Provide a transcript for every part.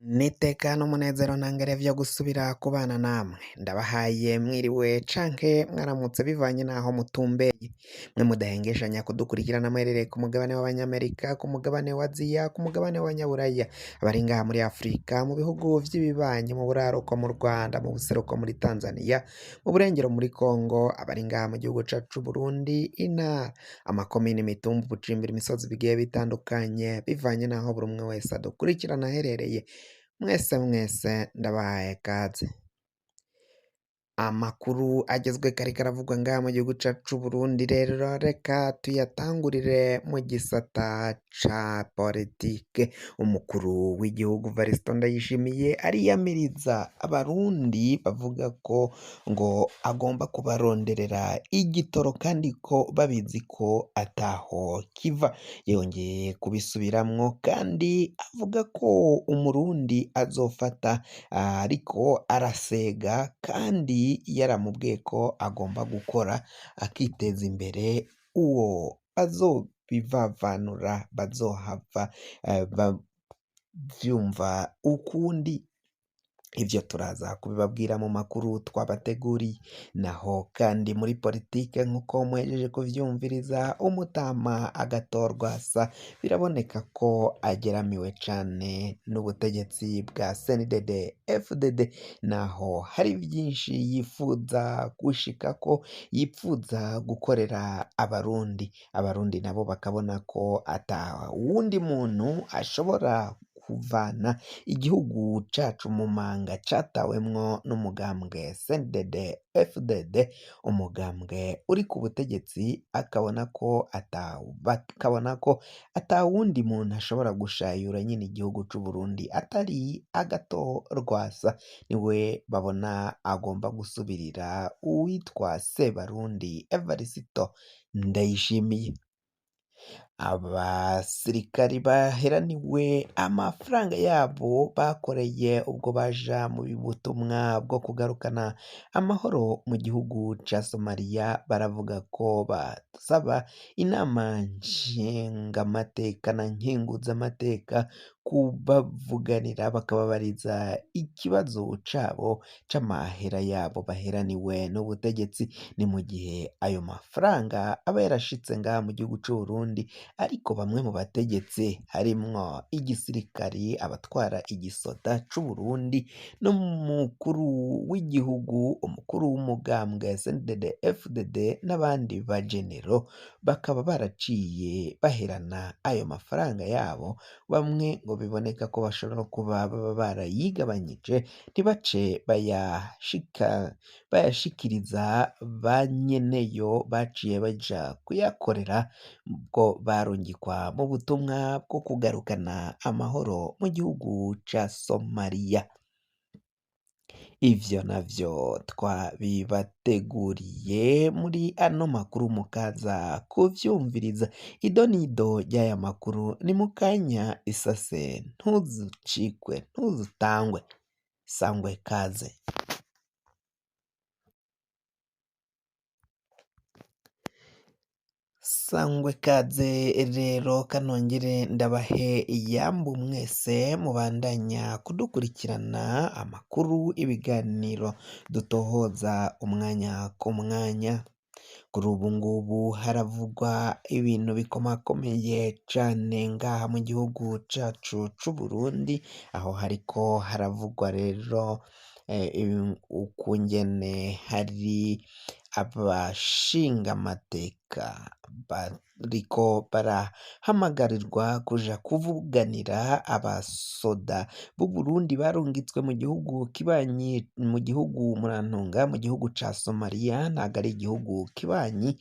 Niteka n'umunezero ntangere vyo gusubira kubana namwe, ndabahaye mwiriwe canke mwaramutse bivanye n'aho mutumbeye, mwe mudahengeshanya kudukurikirana mwerereye ku mugabane w'Abanyamerika, ku mugabane wa Aziya, ku mugabane w'Abanyaburaya, abari ngaha muri Afurika, mu bihugu vy'ibibanyi, mu buraruko mu Rwanda, mu buseruko muri Tanzania, mu burengero muri Kongo, abari ngaha mu gihugu cacu c'Uburundi, intara, amakomine, imitumba, ubucimbiri, imisozi bigiye bitandukanye, bivanye n'aho buri umwe wese adukurikirana aherereye. Mwese ndabahaye kaze. Amakuru agezweko ariko aravugwa ngaha mu gihugu cacu c'Uburundi rero reka tuyatangurire mu gisata ca politike. Umukuru w'igihugu Varisito Ndayishimiye ariyamiriza abarundi bavuga ko ngo agomba kubaronderera igitoro kandi ko babizi ko ataho kiva. Yongeye kubisubiramwo kandi avuga ko umurundi azofata ariko arasega kandi yaramubwiye ko agomba gukora akiteza imbere, uwo bazobivavanura bazohava bavyumva ukundi. Ivyo turaza kubibabwira mu makuru twabateguriye. Naho kandi muri politike nk'uko muhejeje kuvyumviriza, umutama Agathon Rwasa biraboneka ko ageramiwe cane n'ubutegetsi bwa CNDD FDD, naho hari vyinshi yifuza gushikako, yipfuza gukorera abarundi nabo bakabona ko ata wundi muntu ashobora kuvana igihugu cacu mu manga catawemwo n'umugambwe CNDD FDD, umugambwe uri ku butegetsi, bakabona ko ata wundi muntu ashobora gushayura nyine igihugu c'Uburundi atari Agathon Rwasa, niwe babona agomba gusubirira uwitwa Sebarundi Evarisito Ndayishimiye. Abasirikari baheraniwe amafaranga yabo bakoreye ubwo baja mu butumwa bwo kugarukana amahoro mu gihugu ca Somalia, baravuga ko basaba inama nshingamateka na nkenguzamateka kubavuganira bakababariza ikibazo cabo c'amahera yabo baheraniwe n'ubutegetsi. Ni mu gihe ayo mafaranga aba yarashitse ngaha mu gihugu c'Uburundi, ariko bamwe mu bategetsi harimwo igisirikari, abatwara igisoda c'Uburundi n'umukuru w'igihugu, umukuru w'umugambwe CNDD FDD n'abandi bajenero bakaba baraciye baherana ayo mafaranga yabo. Bamwe ngo biboneka ko bashobora kuba baba barayigabanyije ntibace bayashikiriza ba nyeneyo, baciye baja kuyakorera bwo barungikwa mu butumwa bwo kugarukana amahoro mu gihugu ca Somalia. Ivyo navyo twabibateguriye muri ano makuru, mukaza kuvyumviriza. Ido n'ido ry'aya makuru ni mu kanya isase, ntuzucikwe, ntuzutangwe, sangwe kaze. Sangwe kaze rero, kanongere ndabahe iyambu mwese mubandanya kudukurikirana amakuru, ibiganiro dutohoza umwanya ku mwanya. Kuri ubu ngubu haravugwa ibintu bikomakomeye cane ngaha mu gihugu cacu c'Uburundi, aho hariko haravugwa rero ukungene hari abashingamateka bariko barahamagarirwa kuja kuvuganira abasoda b'Uburundi barungitswe mu gihugu kibanyi, mu gihugu murantunga, mu gihugu ca Somalia. Ntago ari igihugu kibanyi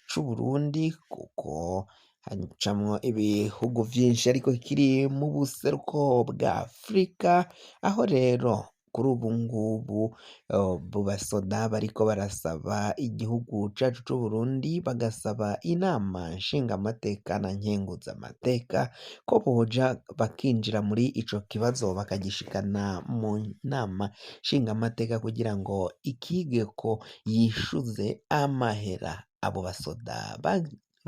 c'Uburundi kuko hacamwo ibihugu vyinshi, ariko kiri mu buseruko bwa Afurika, aho rero kuri ubu ngubu abo basoda bariko barasaba igihugu cacu c'Uburundi, bagasaba inama nshingamateka na nkenguzamateka ko boja bakinjira muri ico kibazo bakagishikana mu nama nshingamateka kugira ngo ikigeko yishuze amahera abo basoda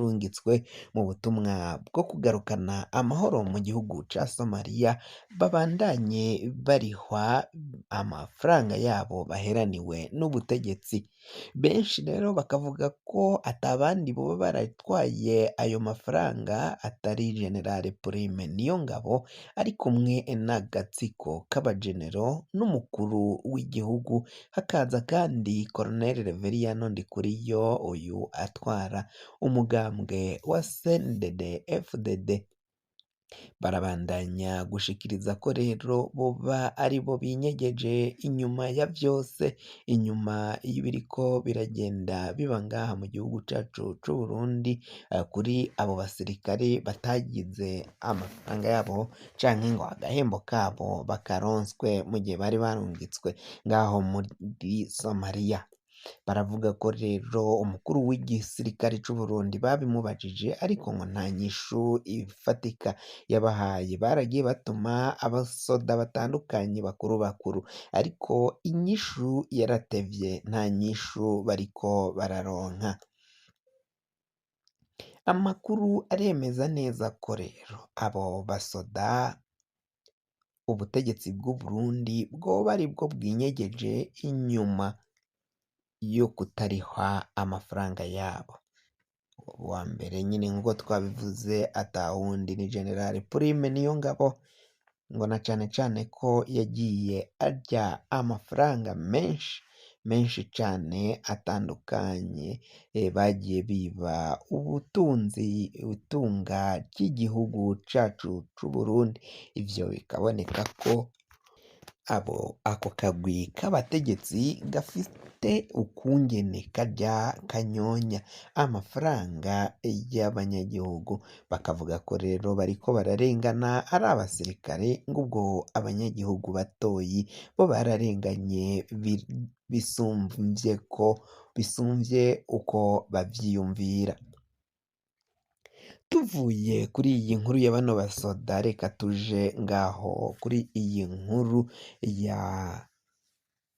barungitswe mu butumwa bwo kugarukana amahoro mu gihugu ca Somalia babandanye barihwa amafaranga yabo baheraniwe n'ubutegetsi. Benshi rero bakavuga ko atabandi boba baratwaye ayo mafaranga atari General Prime Niyongabo ari kumwe n'agatsiko k'abajenero n'umukuru w'igihugu, hakaza kandi Colonel Reveriyano Ndikuriyo uyu atwara umugambwe wa CNDD FDD. Barabandanya gushikiriza ko rero boba ari bo binyegeje inyuma ya vyose, inyuma y'ibiriko biragenda biba ngaha mu gihugu cacu c'Uburundi, kuri abo basirikare batagize amafaranga yabo canke ngo agahembo kabo bakaronswe mu gihe bari barungitswe ngaho muri Somalia. Baravuga ko rero umukuru w'igisirikare c'Uburundi babimubajije ariko ngo nta nyishu ifatika yabahaye. Baragiye batuma abasoda batandukanye bakuru bakuru, ariko inyishu yaratevye, nta nyishu bariko bararonka. Amakuru aremeza neza ko rero abo basoda ubutegetsi bw'Uburundi bwoba ari bwo bwinyegeje inyuma yo kutarihwa amafaranga yabo. Uwa mbere nyine nk'uko twabivuze atawundi ni General Prime Niyongabo, ngo na cane cane ko yagiye arya amafaranga menshi cane atandukanye, bagiye biba itunga ry'igihugu cacu c'Uburundi. Ivyo bikaboneka ko ako kagwi k'abategetsi gafite ukungene karya kanyonya amafaranga y'abanyagihugu. Bakavuga ko rero bariko bararengana ari abasirikare, ngo ubwo abanyagihugu batoyi bo bararenganye bisumvye uko bavyiyumvira. Tuvuye kuri iyi nkuru ya bano basoda, reka tuje ngaho kuri iyi nkuru ya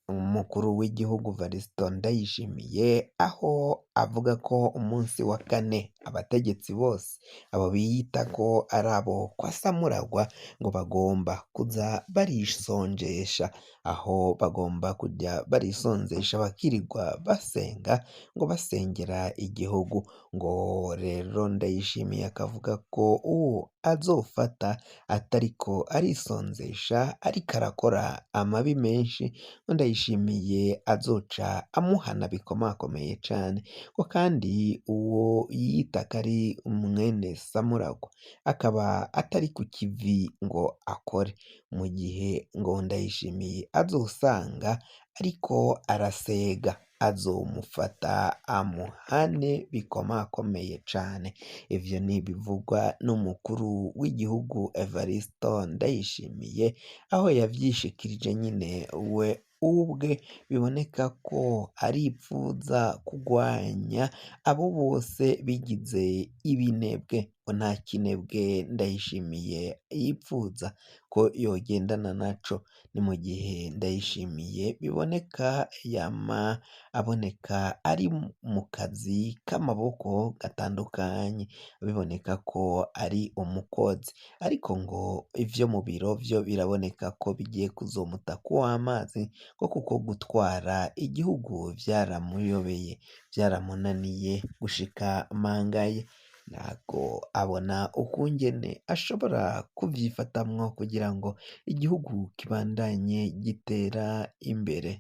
umukuru w'igihugu Varisito Ndayishimiye, aho avuga ko umunsi wa kane abategetsi bose abo biyita ko ari abo kwa Samuragwa ngo bagomba kuza barisonjesha, aho bagomba kujya barisonzesha bakirirwa basenga, ngo basengera igihugu. Ngo rero Ndayishimiye akavuga ko uwo azofata atariko arisonzesha ariko arakora amabi menshi, Ndayishimiye azoca amuhana bikomakomeye cane. Ko kandi uwo yiyita ko ari mwene Samuragwa akaba atari ku kivi ngo akore, mu gihe ngo Ndayishimiye azosanga ariko arasega, azomufata amuhane bikomakomeye cane. Ivyo ni ibivugwa n'umukuru w'igihugu Evariste Ndayishimiye, aho yavyishikirije nyine we ubwe. Biboneka ko aripfuza kugwanya abo bose bigize ibinebwe, ngo nta kinebwe Ndayishimiye yipfuza ko yogendana naco. Ni mu gihe Ndayishimiye biboneka yama aboneka ari mu kazi k'amaboko gatandukanye, biboneka ko ari umukozi, ariko ngo ivyo mu biro vyo biraboneka ko bigiye kuzomuta kuw'amazi, ko kuko gutwara igihugu vyaramuyobeye, vyaramunaniye gushika mangaye. Ntago abona ukungene ashobora kuvyifatamwo kugira ngo igihugu kibandanye gitera imbere.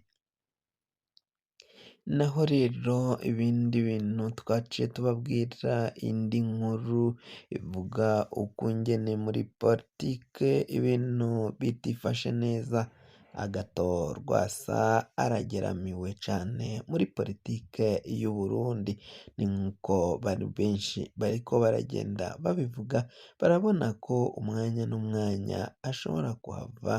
Naho rero ibindi bintu twaciye tubabwira, indi nkuru ivuga ukungene muri politike ibintu bitifashe neza. Agathon Rwasa arageramiwe cane muri politike y'Uburundi, ni nkuko bari benshi bariko baragenda babivuga. Barabona ko umwanya n'umwanya ashobora kuhava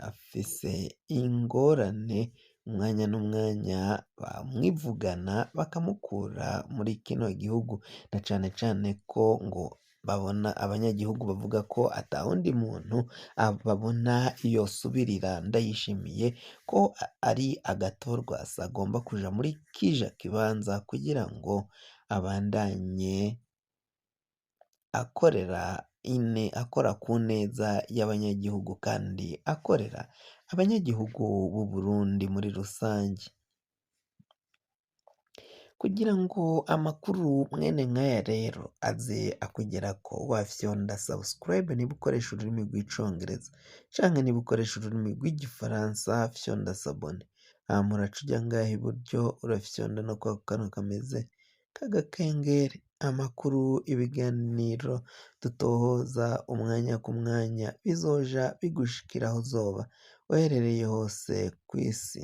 afise ingorane, umwanya n'umwanya bamwivugana bakamukura muri kino gihugu, na cane cane ko ngo babona abanyagihugu bavuga ko atawundi muntu babona yosubirira Ndayishimiye, ko ari Agathon Rwasa agomba kuja muri kija kibanza kugira ngo abandanye akora ku neza y'abanyagihugu kandi akorera abanyagihugu b'u Burundi muri rusange. Kugira ngo amakuru mwene nk'aya rero aze akugerako wafyonda subscribe niba ukoresha ururimi rw'icongereza canke niba ukoresha ururimi rw'igifaransa fyonda sabone, hama uraca uja ngaha iburyo urafyonda no kwako kantu kameze k'agakengeri, amakuru, ibiganiro dutohoza umwanya ku mwanya bizoja bigushikira aho uzoba uherereye hose kw'isi.